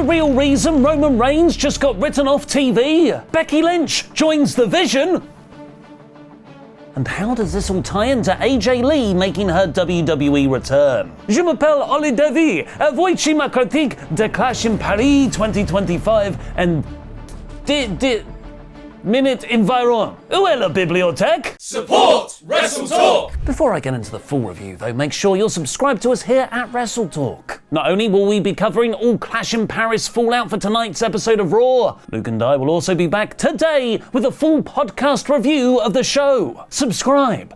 real reason Roman Reigns just got written off TV? Becky Lynch joins the Vision? And how does this all tie into AJ Lee making her WWE return? Je m'appelle Oli Devi, voici ma critique de Clash in Paris 2025 and Minute Environ. Où est la bibliothèque? Support WrestleTalk! Before I get into the full review though, make sure you're subscribed to us here at WrestleTalk. Not only will we be covering all Clash in Paris fallout for tonight's episode of Raw, Luke and I will also be back today with a full podcast review of the show. Subscribe.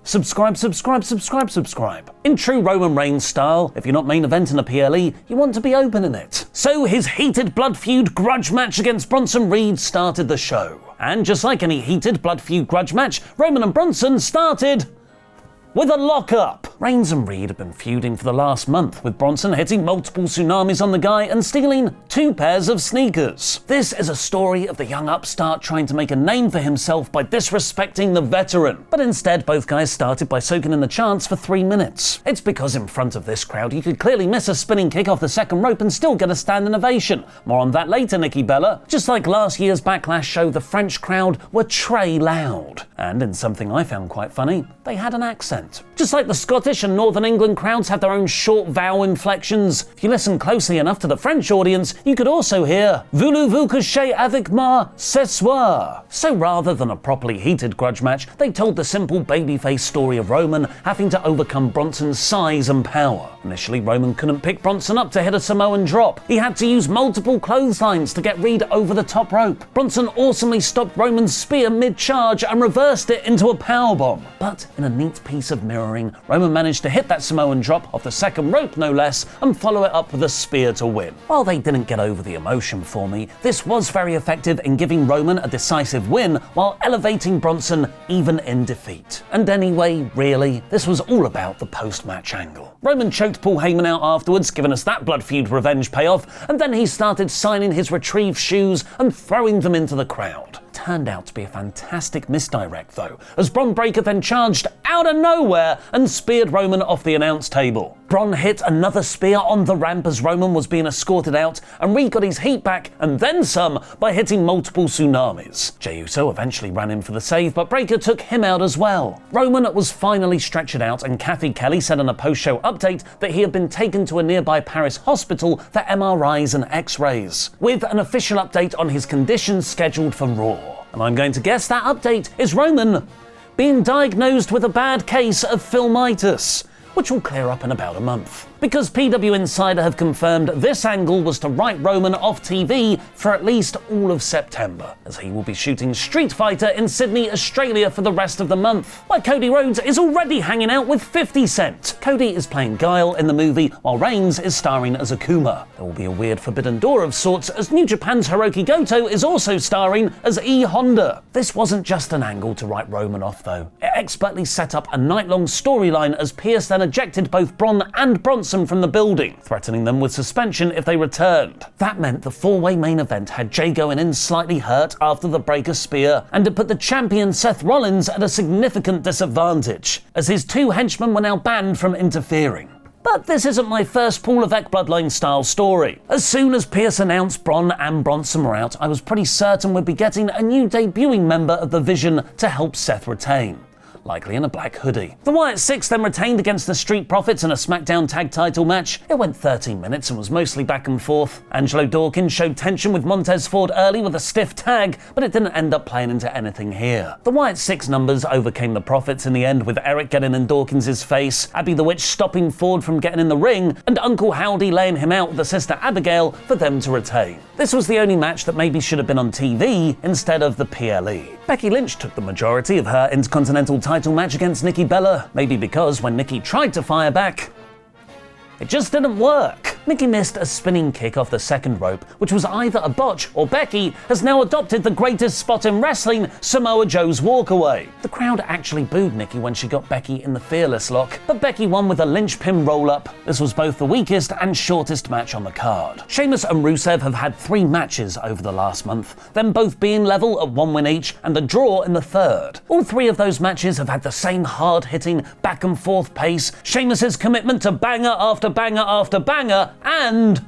In true Roman Reigns style, if you're not main eventing a PLE, you want to be opening it. So his heated blood feud grudge match against Bronson Reed started the show. And just like any heated blood feud grudge match, Roman and Bronson started with a lockup. Reigns and Reed have been feuding for the last month, with Bronson hitting multiple tsunamis on the guy and stealing 2 pairs of sneakers. This is a story of the young upstart trying to make a name for himself by disrespecting the veteran. But instead, both guys started by soaking in the chants for 3 minutes. It's because in front of this crowd, you could clearly miss a spinning kick off the second rope and still get a standing ovation. More on that later, Nikki Bella. Just like last year's Backlash show, the French crowd were Trey loud. And in something I found quite funny, they had an accent. Just like the Scottish and Northern England crowds have their own short vowel inflections, if you listen closely enough to the French audience, you could also hear Voulez-vous coucher avec moi ce soir? So rather than a properly heated grudge match, they told the simple babyface story of Roman having to overcome Bronson's size and power. Initially, Roman couldn't pick Bronson up to hit a Samoan drop. He had to use multiple clotheslines to get Reed over the top rope. Bronson awesomely stopped Roman's spear mid-charge and reversed it into a powerbomb. But in a neat piece of mirroring, Roman managed to hit that Samoan drop off the second rope no less and follow it up with a spear to win. While they didn't get over the emotion for me, this was very effective in giving Roman a decisive win while elevating Bronson even in defeat. And anyway, really, this was all about the post-match angle. Roman choked Paul Heyman out afterwards, giving us that blood feud revenge payoff, and then he started signing his retrieved shoes and throwing them into the crowd. Turned out to be a fantastic misdirect though, as Bron Breakker then charged out of nowhere and speared Roman off the announce table. Bron hit another spear on the ramp as Roman was being escorted out, and Reed got his heat back and then some by hitting multiple tsunamis. Jey Uso eventually ran in for the save, but Breakker took him out as well. Roman was finally stretchered out, and Kathy Kelly said in a post-show update that he had been taken to a nearby Paris hospital for MRIs and X-rays, with an official update on his condition scheduled for Raw. And I'm going to guess that update is Roman being diagnosed with a bad case of philmitis, which will clear up in about a month. Because PW Insider have confirmed this angle was to write Roman off TV for at least all of September, as he will be shooting Street Fighter in Sydney, Australia for the rest of the month. While Cody Rhodes is already hanging out with 50 Cent. Cody is playing Guile in the movie, while Reigns is starring as Akuma. There will be a weird forbidden door of sorts, as New Japan's Hiroki Goto is also starring as E Honda. This wasn't just an angle to write Roman off though. It expertly set up a night-long storyline as Pierce then ejected both Bron and Bronson from the building, threatening them with suspension if they returned. That meant the 4-way main event had Jey going in slightly hurt after the Breakker spear, and it put the champion Seth Rollins at a significant disadvantage, as his 2 henchmen were now banned from interfering. But this isn't my first Paul Levesque bloodline style story. As soon as Pierce announced Bron and Bronson were out, I was pretty certain we'd be getting a new debuting member of the Vision to help Seth retain, likely in a black hoodie. The Wyatt Six then retained against the Street Profits in a SmackDown tag title match. It went 13 minutes and was mostly back and forth. Angelo Dawkins showed tension with Montez Ford early with a stiff tag, but it didn't end up playing into anything here. The Wyatt Six numbers overcame the Profits in the end, with Eric getting in Dawkins' face, Abby the Witch stopping Ford from getting in the ring, and Uncle Howdy laying him out with the sister Abigail for them to retain. This was the only match that maybe should have been on TV instead of the PLE. Becky Lynch took the majority of her Intercontinental title match against Nikki Bella, maybe because when Nikki tried to fire back, it just didn't work. Nikki missed a spinning kick off the second rope, which was either a botch or Becky has now adopted the greatest spot in wrestling, Samoa Joe's walkaway. The crowd actually booed Nikki when she got Becky in the Fearless lock, but Becky won with a Lynch pin roll-up. This was both the weakest and shortest match on the card. Sheamus and Rusev have had 3 matches over the last month, them both being level at 1 win each and a draw in the third. All 3 of those matches have had the same hard-hitting, back-and-forth pace, Sheamus' commitment to banger after banger after banger, and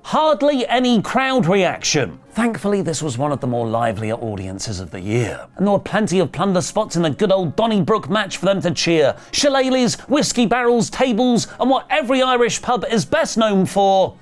hardly any crowd reaction. Thankfully, this was one of the more livelier audiences of the year, and there were plenty of plunder spots in the good old Donnybrook match for them to cheer. Shillelaghs, whiskey barrels, tables, and what every Irish pub is best known for,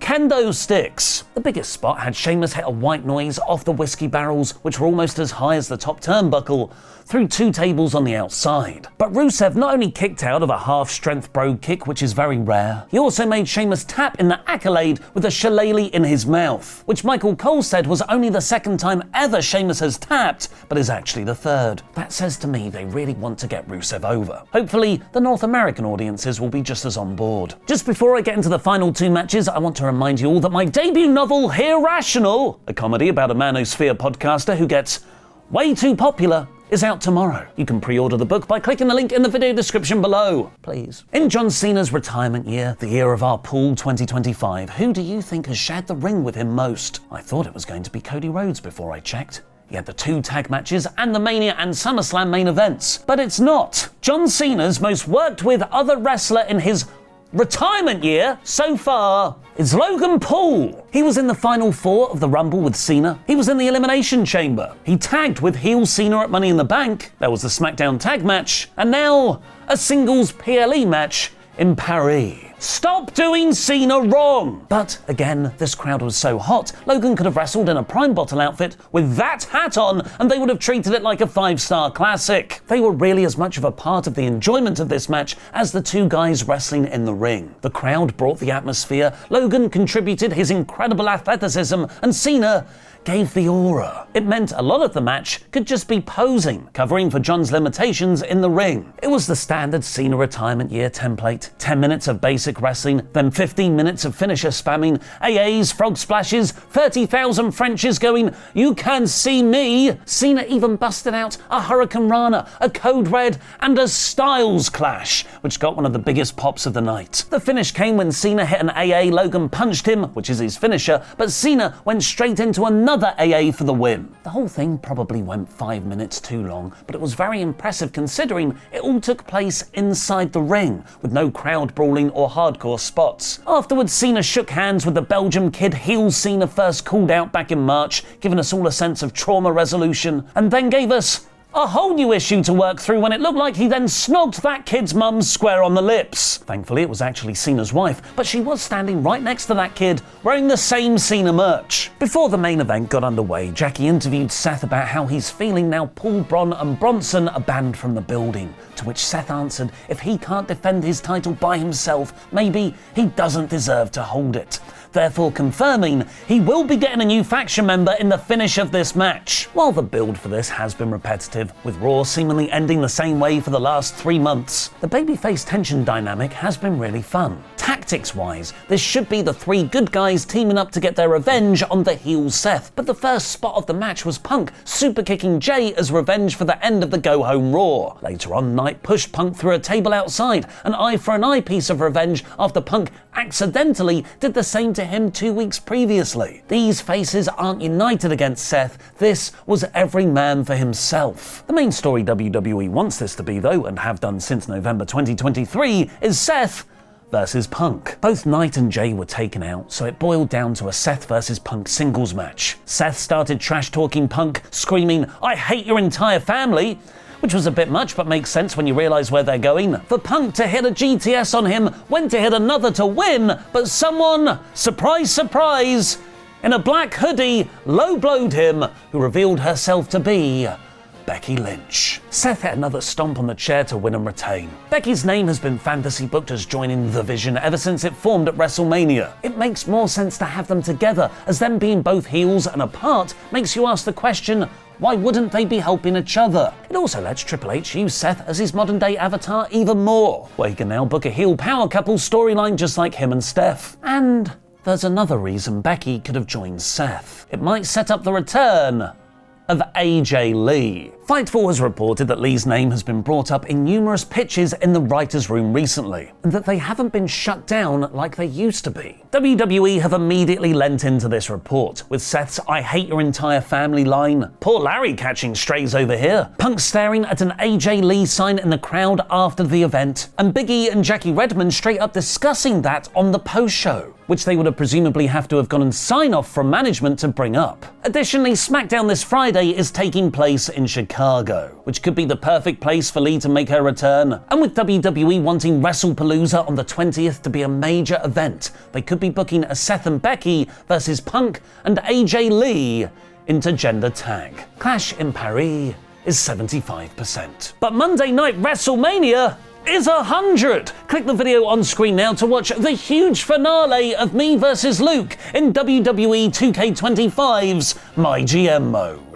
kendo sticks. The biggest spot had Sheamus hit a white noise off the whiskey barrels, which were almost as high as the top turnbuckle, through 2 tables on the outside. But Rusev not only kicked out of a half-strength brogue kick, which is very rare, he also made Sheamus tap in the accolade with a shillelagh in his mouth, which Michael Cole said was only the 2nd time ever Sheamus has tapped, but is actually the 3rd. That says to me they really want to get Rusev over. Hopefully, the North American audiences will be just as on board. Just before I get into the final 2 matches, I want to remind you all that my debut novel, HearRational, a comedy about a manosphere podcaster who gets way too popular, is out tomorrow. You can pre-order the book by clicking the link in the video description below, please. In John Cena's retirement year, the year of our pool 2025, who do you think has shared the ring with him most? I thought it was going to be Cody Rhodes before I checked. He had the 2 tag matches and the Mania and SummerSlam main events. But it's not. John Cena's most worked with other wrestler in his retirement year so far is Logan Paul. He was in the Final 4 of the Rumble with Cena. He was in the Elimination Chamber. He tagged with heel Cena at Money in the Bank. There was the SmackDown tag match. And now, a singles PLE match in Paris. Stop doing Cena wrong! But again, this crowd was so hot, Logan could have wrestled in a Prime Bottle outfit with that hat on, and they would have treated it like a 5-star classic. They were really as much of a part of the enjoyment of this match as the 2 guys wrestling in the ring. The crowd brought the atmosphere, Logan contributed his incredible athleticism, and Cena gave the aura. It meant a lot of the match could just be posing, covering for John's limitations in the ring. It was the standard Cena retirement year template. 10 minutes of basic wrestling, then 15 minutes of finisher spamming, AAs, frog splashes, 30,000 Frenches going, "You can see me." Cena even busted out a Hurricane Rana, a Code Red, and a Styles Clash, which got one of the biggest pops of the night. The finish came when Cena hit an AA, Logan punched him, which is his finisher, but Cena went straight into another AA for the win. The whole thing probably went 5 minutes too long, but it was very impressive considering it all took place inside the ring, with no crowd brawling or hardcore spots. Afterwards, Cena shook hands with the Belgium kid heel Cena first called out back in March, giving us all a sense of trauma resolution, and then gave us a whole new issue to work through when it looked like he then snogged that kid's mum square on the lips. Thankfully, it was actually Cena's wife, but she was standing right next to that kid, wearing the same Cena merch. Before the main event got underway, Jackie interviewed Seth about how he's feeling now Paul, Bron and Bronson are banned from the building, to which Seth answered if he can't defend his title by himself, maybe he doesn't deserve to hold it, therefore confirming he will be getting a new faction member in the finish of this match. While the build for this has been repetitive, with Raw seemingly ending the same way for the last 3 months, the babyface tension dynamic has been really fun. Tactics-wise, this should be the 3 good guys teaming up to get their revenge on the heel Seth, but the first spot of the match was Punk super-kicking Jay as revenge for the end of the go-home Raw. Later on, Knight pushed Punk through a table outside, an eye-for-an-eye piece of revenge after Punk accidentally did the same to him 2 weeks previously. These faces aren't united against Seth, this was every man for himself. The main story WWE wants this to be though, and have done since November 2023, is Seth versus Punk. Both Knight and Jay were taken out, so it boiled down to a Seth versus Punk singles match. Seth started trash-talking Punk, screaming, "I hate your entire family," which was a bit much but makes sense when you realise where they're going. For Punk to hit a GTS on him, went to hit another to win, but someone, surprise surprise, in a black hoodie, low-blowed him, who revealed herself to be Becky Lynch. Seth hit another stomp on the chair to win and retain. Becky's name has been fantasy booked as joining The Vision ever since it formed at WrestleMania. It makes more sense to have them together, as them being both heels and apart makes you ask the question, why wouldn't they be helping each other? It also lets Triple H use Seth as his modern day avatar even more, where he can now book a heel power couple storyline just like him and Steph. And there's another reason Becky could have joined Seth. It might set up the return of AJ Lee. Fightful has reported that Lee's name has been brought up in numerous pitches in the writer's room recently, and that they haven't been shut down like they used to be. WWE have immediately lent into this report, with Seth's "I hate your entire family" line, poor Larry catching strays over here, Punk staring at an AJ Lee sign in the crowd after the event, and Big E and Jackie Redmond straight up discussing that on the post-show. which they would have presumably have to have gotten sign-off from management to bring up. Additionally, SmackDown this Friday is taking place in Chicago, which could be the perfect place for Lee to make her return. And with WWE wanting WrestlePalooza on the 20th to be a major event, they could be booking a Seth and Becky versus Punk and AJ Lee intergender tag. Clash in Paris is 75%. But Monday Night WrestleMania is 100! Click the video on screen now to watch the huge finale of me versus Luke in WWE 2K25's My GM mode.